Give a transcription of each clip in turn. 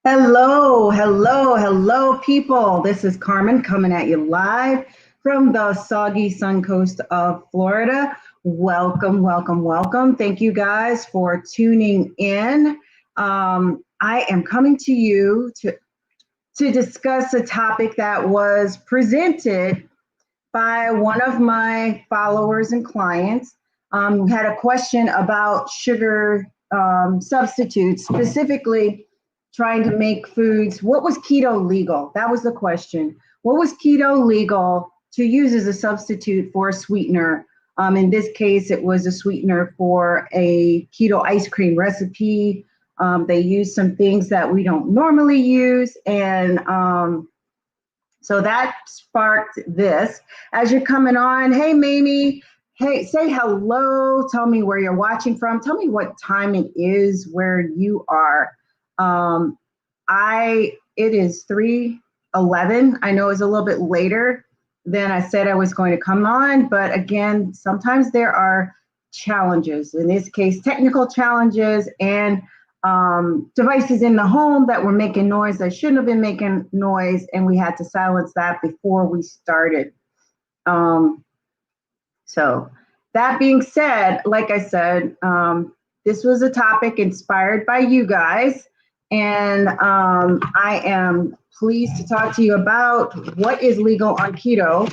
Hello, hello, hello, people. This is Carmen coming at you live from the soggy sun coast of Florida. Welcome, welcome, welcome. Thank you guys for tuning in. I am coming to you to discuss a topic that was presented by one of my followers and clients. We had a question about sugar substitutes, specifically trying to make foods. What was keto legal? That was the question. What was keto legal to use as a substitute for a sweetener? In this case, it was a sweetener for a keto ice cream recipe. They used some things that we don't normally use, and so that sparked this. As you're coming on, hey, Mamie, hey, say hello. Tell me where you're watching from. Tell me what time it is where you are. Um, it is 3:11. I know it's a little bit later than I said I was going to come on, but again, sometimes there are challenges. In this case, technical challenges and devices in the home that were making noise that shouldn't have been making noise, and we had to silence that before we started. So that being said, like I said, this was a topic inspired by you guys, and I am pleased to talk to you about what is legal on keto.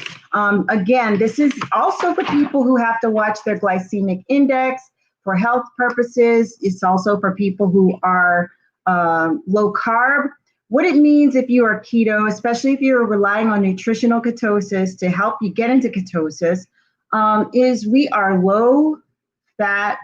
Again, this is also for people who have to watch their glycemic index for health purposes. It's also for people who are low carb. What it means if you are keto, especially if you're relying on nutritional ketosis to help you get into ketosis, is we are low carb,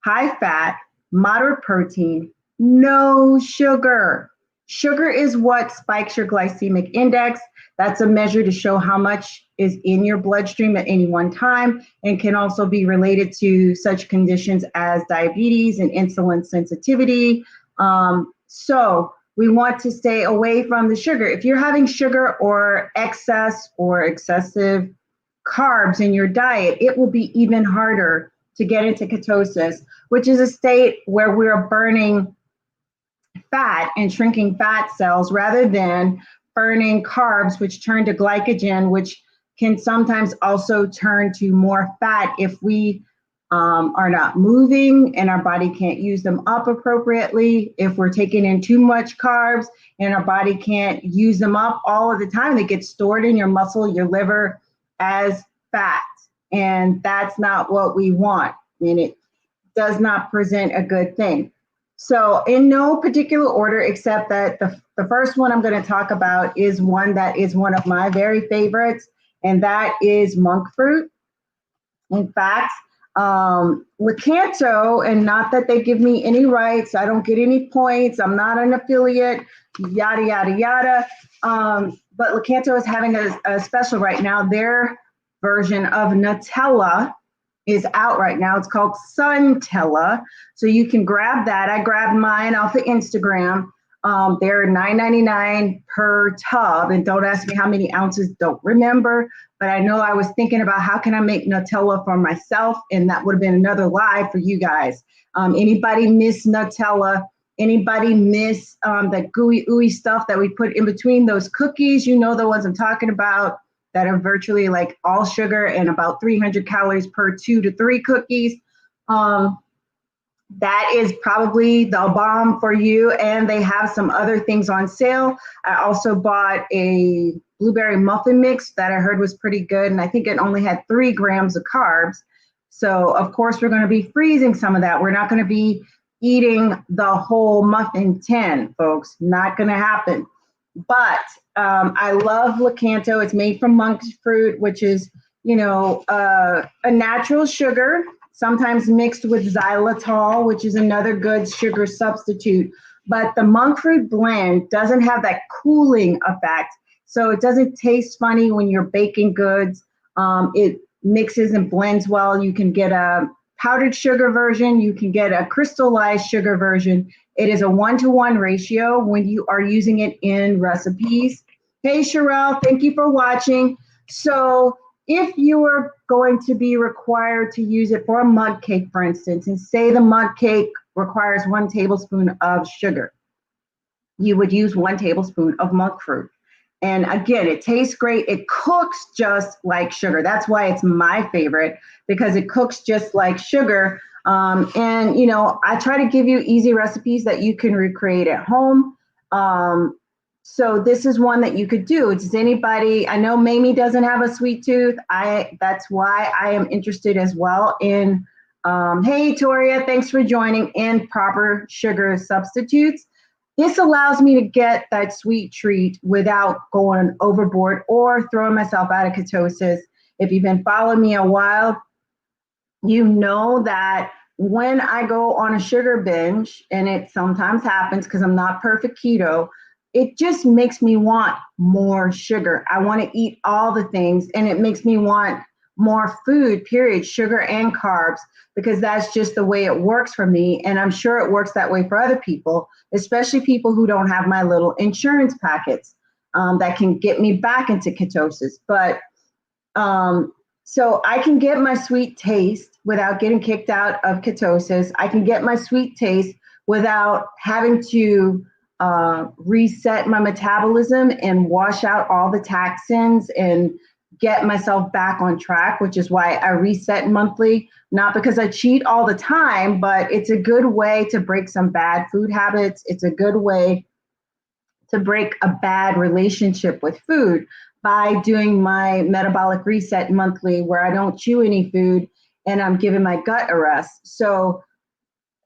high fat, moderate protein, no sugar. Sugar is what spikes your glycemic index. That's a measure to show how much is in your bloodstream at any one time, and can also be related to such conditions as diabetes and insulin sensitivity. So we want to stay away from the sugar. If you're having sugar or excess or excessive carbs in your diet, it will be even harder to get into ketosis, which is a state where we're burning fat and shrinking fat cells rather than burning carbs, which turn to glycogen, which can sometimes also turn to more fat if we are not moving and our body can't use them up appropriately. If we're taking in too much carbs and our body can't use them up all of the time, they get stored in your muscle, your liver as fat. And that's not what we want. And it does not present a good thing. So in no particular order, except that the first one I'm going to talk about is one that is one of my very favorites, and that is monk fruit. In fact, Lakanto, and not that they give me any rights, I don't get any points, I'm not an affiliate, yada, yada, yada. But Lakanto is having a special right now. Their version of Nutella is out right now. It's called Suntella. So you can grab that. I grabbed mine off of Instagram. They're $9.99 per tub. And don't ask me how many ounces, don't remember. But I know I was thinking about how can I make Nutella for myself? And that would have been another live for you guys. Anybody miss Nutella? Anybody miss that gooey, ooey stuff that we put in between those cookies? You know the ones I'm talking about, that are virtually like all sugar and about 300 calories per 2 to 3 cookies. That is probably the bomb for you. And they have some other things on sale. I also bought a blueberry muffin mix that I heard was pretty good. And I think it only had 3 grams of carbs. So of course, we're going to be freezing some of that. We're not going to be eating the whole muffin tin, folks. Not going to happen. But I love Lakanto. It's made from monk fruit, which is, a natural sugar, sometimes mixed with xylitol, which is another good sugar substitute. But the monk fruit blend doesn't have that cooling effect. So it doesn't taste funny when you're baking goods. It mixes and blends well. You can get a powdered sugar version. You can get a crystallized sugar version. It is a 1-to-1 ratio when you are using it in recipes. Hey, Sherelle, thank you for watching. So if you are going to be required to use it for a mug cake, for instance, and say the mug cake requires 1 tablespoon of sugar. You would use 1 tablespoon of monk fruit. And again, it tastes great. It cooks just like sugar. That's why it's my favorite, because it cooks just like sugar. And, you know, I try to give you easy recipes that you can recreate at home. So this is one that you could do. Does anybody, I know Mamie doesn't have a sweet tooth. That's why I am interested as well in, hey, Toria, thanks for joining, in proper sugar substitutes. This allows me to get that sweet treat without going overboard or throwing myself out of ketosis. If you've been following me a while, you know that when I go on a sugar binge, and it sometimes happens because I'm not perfect keto, it just makes me want more sugar. I want to eat all the things, and it makes me want more food, period, sugar and carbs, because that's just the way it works for me. And I'm sure it works that way for other people, especially people who don't have my little insurance packets that can get me back into ketosis. But so I can get my sweet taste without getting kicked out of ketosis. I can get my sweet taste without having to reset my metabolism and wash out all the toxins and get myself back on track, which is why I reset monthly, not because I cheat all the time, but it's a good way to break some bad food habits. It's a good way to break a bad relationship with food by doing my metabolic reset monthly, where I don't chew any food and I'm giving my gut a rest. So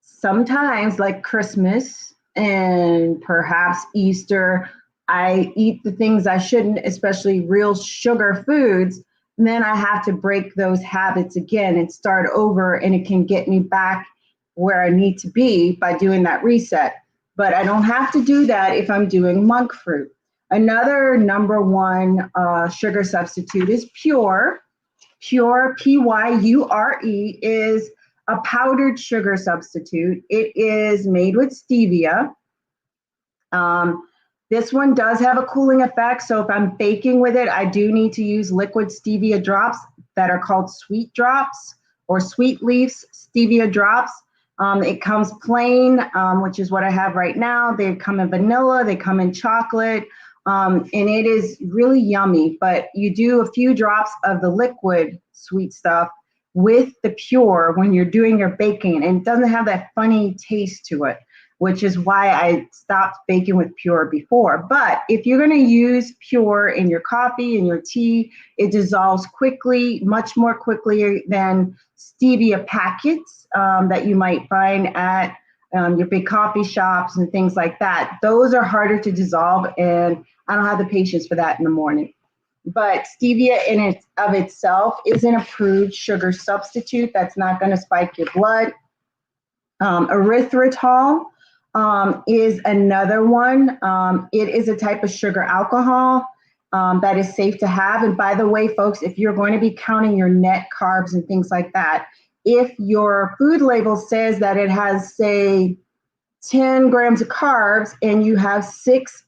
sometimes, like Christmas and perhaps Easter, I eat the things I shouldn't, especially real sugar foods. And then I have to break those habits again and start over, and it can get me back where I need to be by doing that reset. But I don't have to do that if I'm doing monk fruit. Another number one sugar substitute is Pure. Pure, Pyure, is a powdered sugar substitute. It is made with stevia. This one does have a cooling effect. So if I'm baking with it, I do need to use liquid stevia drops that are called sweet drops or sweet leaves stevia drops. It comes plain, which is what I have right now. They come in vanilla, they come in chocolate, and it is really yummy. But you do a few drops of the liquid sweet stuff with the Pure when you're doing your baking, and it doesn't have that funny taste to it, which is why I stopped baking with Pure before. But if you're going to use Pure in your coffee and your tea, it dissolves quickly, much more quickly than stevia packets that you might find at your big coffee shops and things like that. Those are harder to dissolve, and I don't have the patience for that in the morning. But stevia in it of itself is an approved sugar substitute that's not going to spike your blood. Erythritol is another one. It is a type of sugar alcohol that is safe to have. And by the way, folks, if you're going to be counting your net carbs and things like that, if your food label says that it has, say, 10 grams of carbs and you have 6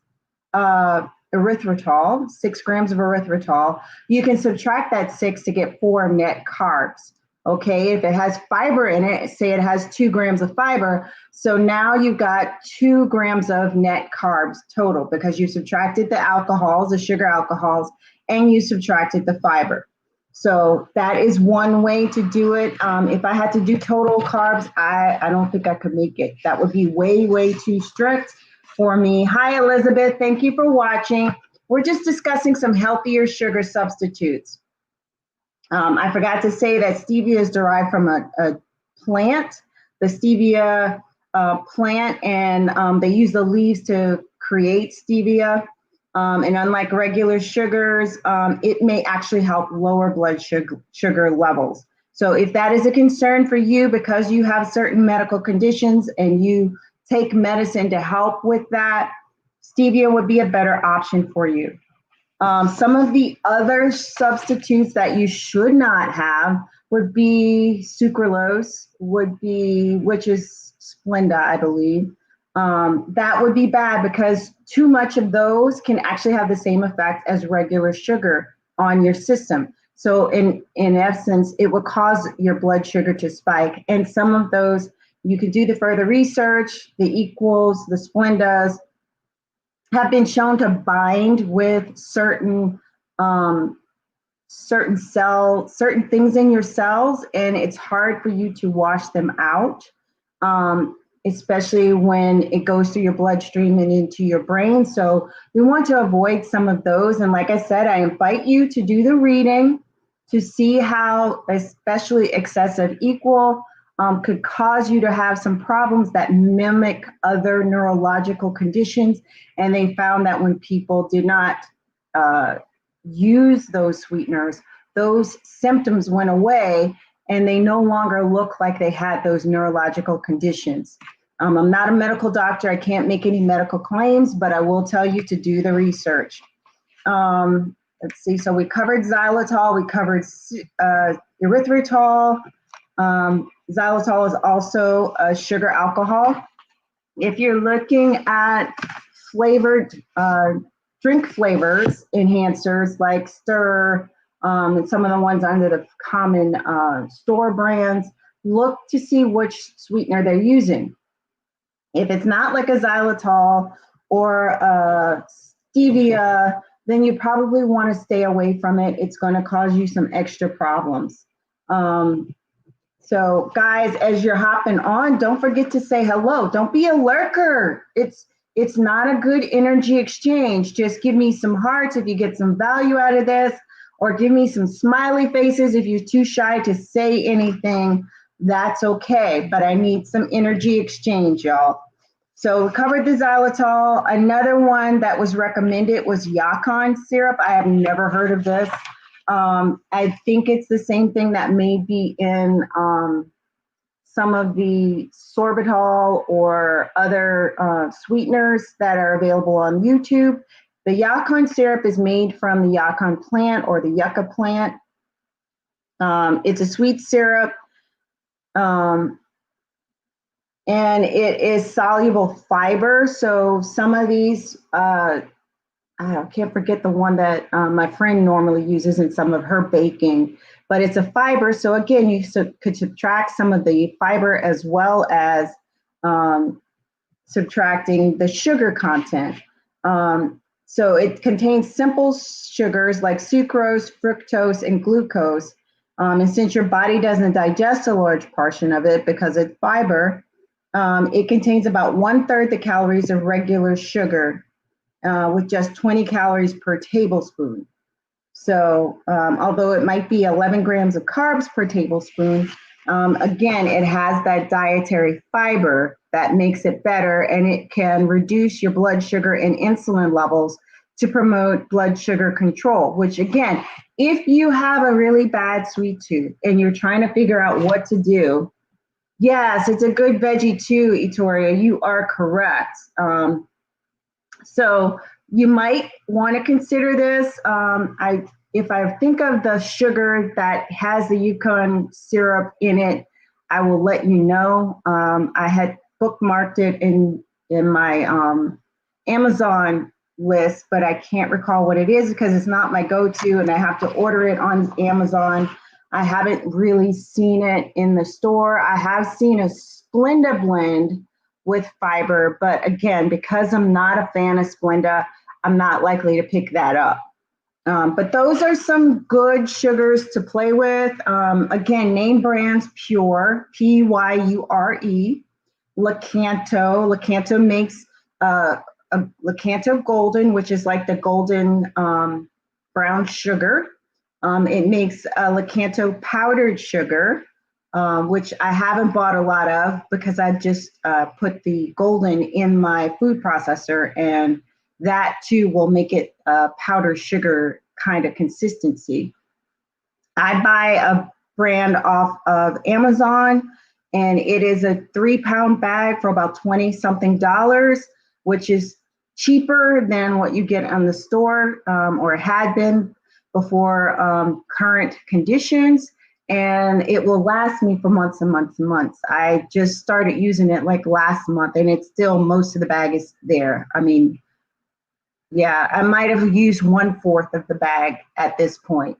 erythritol, 6 grams of erythritol, you can subtract that 6 to get 4 net carbs. Okay, if it has fiber in it, say it has 2 grams of fiber, so now you've got 2 grams of net carbs total because you subtracted the alcohols, the sugar alcohols, and you subtracted the fiber. So that is one way to do it. If I had to do total carbs, I don't think I could make it. That would be way, way too strict for me. Hi, Elizabeth. Thank you for watching. We're just discussing some healthier sugar substitutes. I forgot to say that stevia is derived from a plant, the stevia plant, and they use the leaves to create stevia. And unlike regular sugars, it may actually help lower blood sugar levels. So if that is a concern for you because you have certain medical conditions and you take medicine to help with that, stevia would be a better option for you. Some of the other substitutes that you should not have would be sucralose, which is Splenda, I believe. That would be bad because too much of those can actually have the same effect as regular sugar on your system. So in essence, it will cause your blood sugar to spike. And some of those You can do the further research. The equals, the Splendas have been shown to bind with certain certain things in your cells, and it's hard for you to wash them out, especially when it goes through your bloodstream and into your brain. So we want to avoid some of those. And like I said, I invite you to do the reading to see how especially excessive equal could cause you to have some problems that mimic other neurological conditions. And they found that when people did not use those sweeteners, those symptoms went away and they no longer look like they had those neurological conditions. I'm not a medical doctor. I can't make any medical claims, but I will tell you to do the research. Let's see. So we covered xylitol. We covered erythritol. Xylitol is also a sugar alcohol. If you're looking at flavored drink flavors, enhancers like Stir, and some of the ones under the common store brands, look to see which sweetener they're using. If it's not like a xylitol or stevia, then you probably want to stay away from it. It's going to cause you some extra problems. So guys, as you're hopping on, don't forget to say hello. Don't be a lurker. It's not a good energy exchange. Just give me some hearts if you get some value out of this, or give me some smiley faces if you're too shy to say anything. That's okay, but I need some energy exchange, y'all. So we covered the xylitol. Another one that was recommended was Yacon syrup. I have never heard of this. I think it's the same thing that may be in some of the sorbitol or other sweeteners that are available on YouTube. The Yacon syrup is made from the Yacon plant or the yucca plant. It's a sweet syrup. And it is soluble fiber. So some of these, I can't forget the one that my friend normally uses in some of her baking, but it's a fiber. So again, you could subtract some of the fiber as well as subtracting the sugar content. So it contains simple sugars like sucrose, fructose, and glucose. And since your body doesn't digest a large portion of it because it's fiber, it contains about 1/3 the calories of regular sugar, with just 20 calories per tablespoon. So although it might be 11 grams of carbs per tablespoon, again, it has that dietary fiber that makes it better, and it can reduce your blood sugar and insulin levels to promote blood sugar control, which again, if you have a really bad sweet tooth and you're trying to figure out what to do, yes, it's a good veggie too, Itoria. You are correct. So you might want to consider this. If I think of the sugar that has the Yacon syrup in it, I will let you know. I had bookmarked it in my Amazon list, but I can't recall what it is because it's not my go-to and I have to order it on Amazon. I haven't really seen it in the store. I have seen a Splenda blend with fiber, but again, because I'm not a fan of Splenda, I'm not likely to pick that up. But those are some good sugars to play with. Again, name brands: Pure, Pyure, Lakanto. Lakanto makes a Lakanto Golden, which is like the golden brown sugar. It makes a Lakanto powdered sugar, which I haven't bought a lot of because I just put the golden in my food processor, and that too will make it a powdered sugar kind of consistency. I buy a brand off of Amazon, and it is a 3-pound bag for about $20-something, which is cheaper than what you get on the store, or had been before current conditions. And it will last me for months and months and months. I just started using it like last month, and it's still, most of the bag is there. I mean, yeah, I might have used 1/4 of the bag at this point.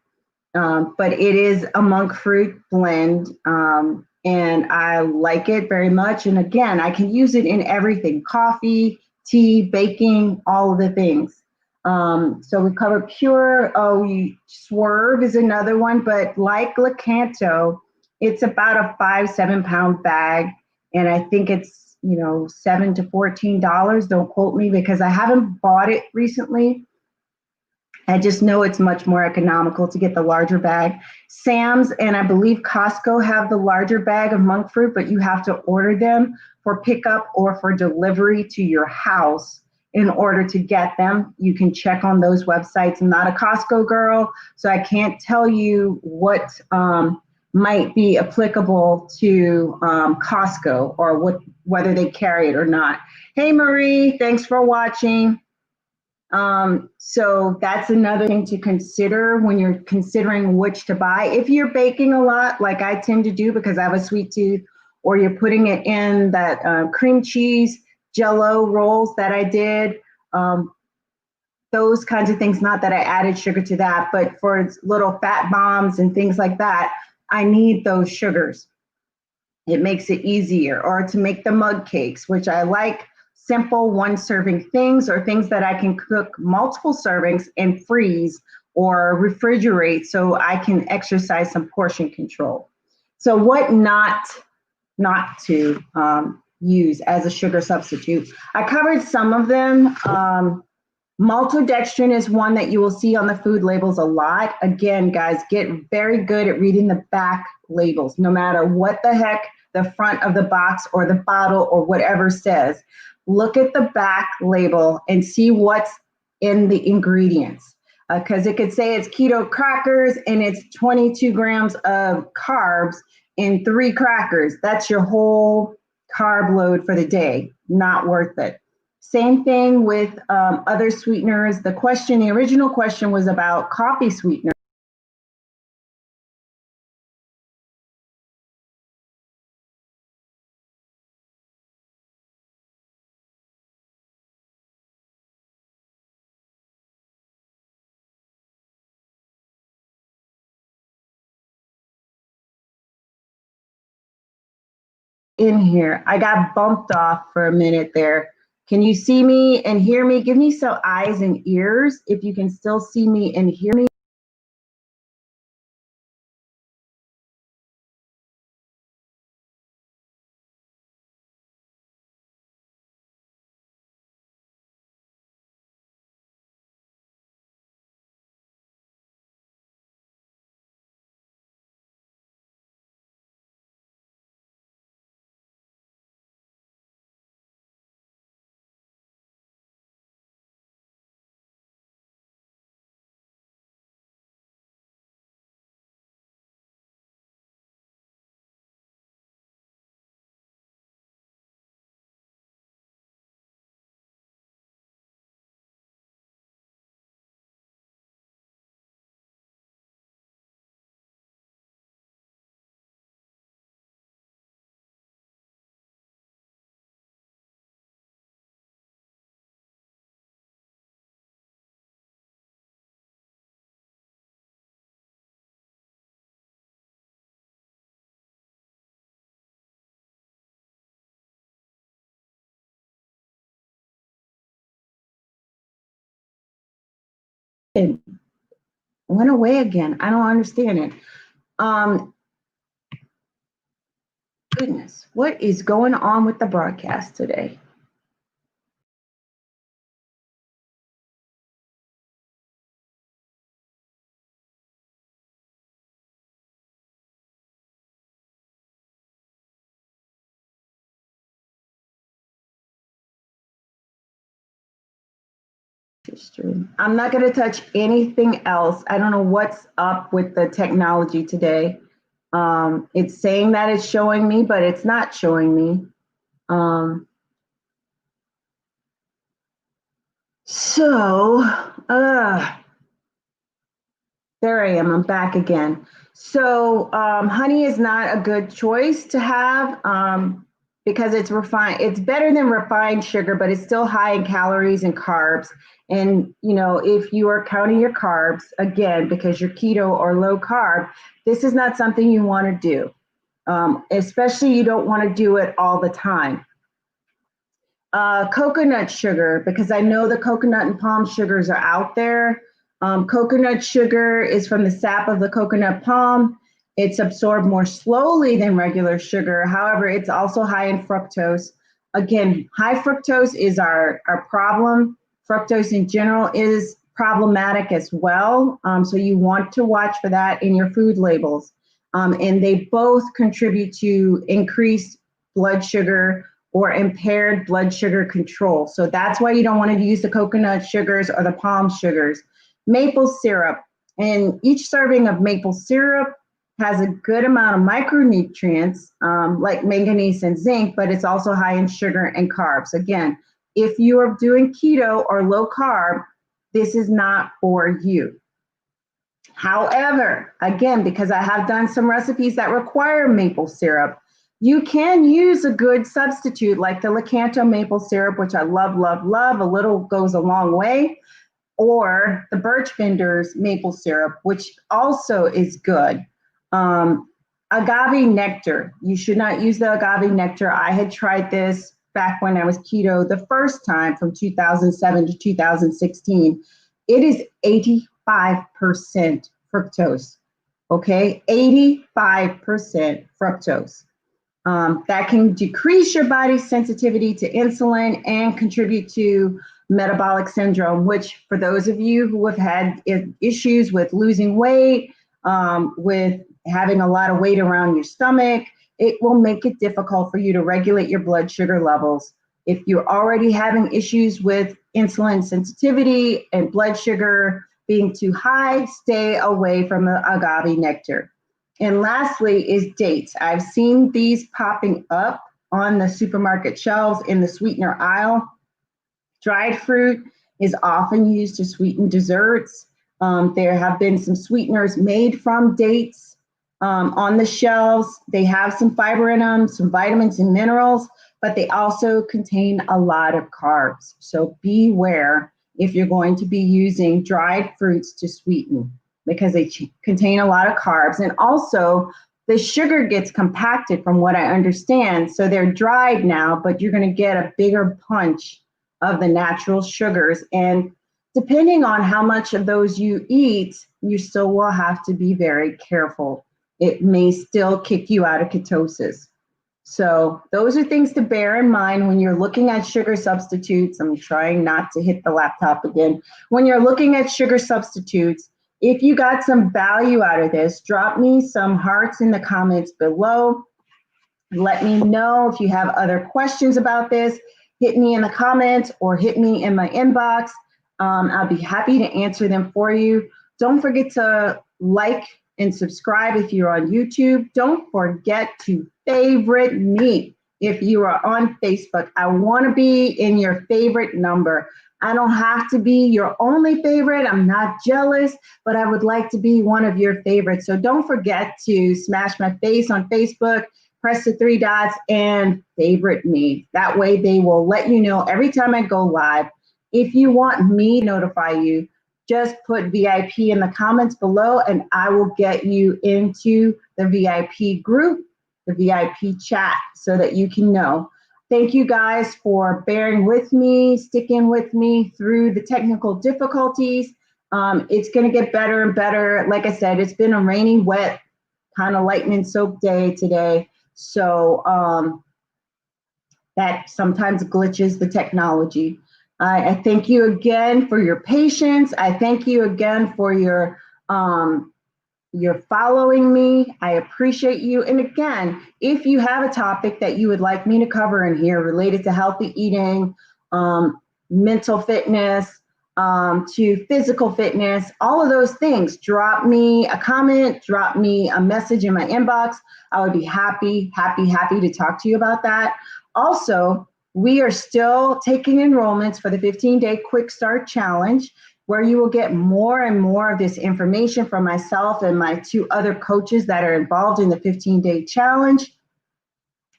But it is a monk fruit blend, and I like it very much. And again, I can use it in everything: coffee, tea, baking, all of the things. So we covered Pure. Oh, Swerve is another one, but like Lakanto, it's about a 7 pound bag, and I think it's $7 to $14. Don't quote me because I haven't bought it recently. I just know it's much more economical to get the larger bag. Sam's and I believe Costco have the larger bag of monk fruit, but you have to order them for pickup or for delivery to your house in order to get them. You can check on those websites. I'm not a Costco girl, so I can't tell you what might be applicable to Costco or whether they carry it or not. Hey, Marie, thanks for watching. So that's another thing to consider when you're considering which to buy. If you're baking a lot, like I tend to do because I have a sweet tooth, or you're putting it in that cream cheese Jello rolls that I did, those kinds of things. Not that I added sugar to that, but for little fat bombs and things like that, I need those sugars. It makes it easier. Or to make the mug cakes, which I like simple 1-serving things, or things that I can cook multiple servings and freeze or refrigerate so I can exercise some portion control. So what not to use as a sugar substitute. I covered some of them. Maltodextrin is one that you will see on the food labels a lot. Again, guys, get very good at reading the back labels, no matter what the heck the front of the box or the bottle or whatever says. Look at the back label and see what's in the ingredients. Because it could say it's keto crackers and it's 22 grams of carbs in 3 crackers. That's your whole carb load for the day. Not worth it. Same thing with other sweeteners. The original question was about coffee sweetener. In here. I got bumped off for a minute there. Can you see me and hear me? Give me some eyes and ears if you can still see me and hear me. It went away again. I don't understand it. Goodness, what is going on with the broadcast today? I'm not going to touch anything else. I don't know what's up with the technology today. It's saying that it's showing me, but it's not showing me. So, there I am. I'm back again. So, honey is not a good choice to have because it's refined. It's better than refined sugar, but it's still high in calories and carbs. And, if you are counting your carbs, again, because you're keto or low carb, this is not something you want to do. Especially you don't want to do it all the time. Coconut sugar, because I know the coconut and palm sugars are out there. Coconut sugar is from the sap of the coconut palm. It's absorbed more slowly than regular sugar. However, it's also high in fructose. Again, high fructose is our problem. Fructose in general is problematic as well. So you want to watch for that in your food labels. And they both contribute to increased blood sugar or impaired blood sugar control. So that's why you don't want to use the coconut sugars or the palm sugars. Maple syrup, and each serving of maple syrup has a good amount of micronutrients like manganese and zinc, but it's also high in sugar and carbs. Again, if you are doing keto or low carb, this is not for you. However, again, because I have done some recipes that require maple syrup, you can use a good substitute like the Lakanto maple syrup, which I love, love, love. A little goes a long way. Or the Birch Benders maple syrup, which also is good. Agave nectar. You should not use the agave nectar. I had tried this back when I was keto the first time from 2007 to 2016. It is 85% fructose. Okay, 85% fructose. That can decrease your body's sensitivity to insulin and contribute to metabolic syndrome, which for those of you who have had issues with losing weight, with having a lot of weight around your stomach, it will make it difficult for you to regulate your blood sugar levels. If you're already having issues with insulin sensitivity and blood sugar being too high, stay away from the agave nectar. And lastly is dates. I've seen these popping up on the supermarket shelves in the sweetener aisle. Dried fruit is often used to sweeten desserts. There have been some sweeteners made from dates on the shelves. They have some fiber in them, some vitamins and minerals, but they also contain a lot of carbs. So beware if you're going to be using dried fruits to sweeten, because they contain a lot of carbs. And also the sugar gets compacted from what I understand. So they're dried now, but you're going to get a bigger punch of the natural sugars. And depending on how much of those you eat, you still will have to be very careful. It may still kick you out of ketosis. So those are things to bear in mind when you're looking at sugar substitutes. I'm trying not to hit the laptop again. When you're looking at sugar substitutes, if you got some value out of this, drop me some hearts in the comments below. Let me know if you have other questions about this. Hit me in the comments or hit me in my inbox. I'll be happy to answer them for you. Don't forget to like and subscribe if you're on YouTube. Don't forget to favorite me if you are on Facebook. I want to be in your favorite number. I don't have to be your only favorite. I'm not jealous, but I would like to be one of your favorites. So don't forget to smash my face on Facebook, press the 3 dots and favorite me. That way they will let you know every time I go live. If you want me to notify you, just put VIP in the comments below and I will get you into the VIP group, the VIP chat, so that you can know. Thank you guys for bearing with me, sticking with me through the technical difficulties. It's going to get better and better. Like I said, it's been a rainy, wet, kind of lightning soaked day today. So that sometimes glitches the technology. I thank you again for your patience. I thank you again for your following me. I appreciate you. And again, if you have a topic that you would like me to cover in here related to healthy eating, mental fitness, to physical fitness, all of those things, drop me a comment, drop me a message in my inbox. I would be happy to talk to you about that. Also, we are still taking enrollments for the 15-day Quick Start Challenge, where you will get more and more of this information from myself and my 2 other coaches that are involved in the 15-day challenge.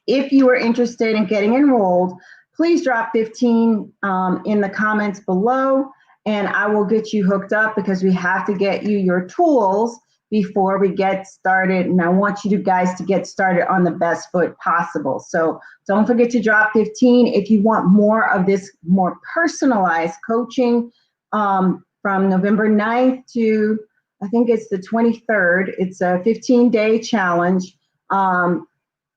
If you are interested in getting enrolled, please drop 15 in the comments below, and I will get you hooked up, because we have to get you your tools before we get started. And I want you guys to get started on the best foot possible. So don't forget to drop 15 if you want more of this more personalized coaching from November 9th to I think it's the 23rd. It's a 15-day challenge.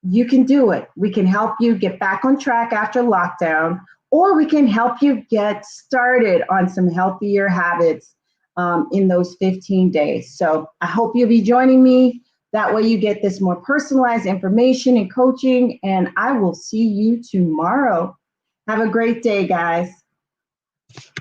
You can do it. We can help you get back on track after lockdown, or we can help you get started on some healthier habits in those 15 days. So I hope you'll be joining me. That way you get this more personalized information and coaching, and I will see you tomorrow. Have a great day, guys.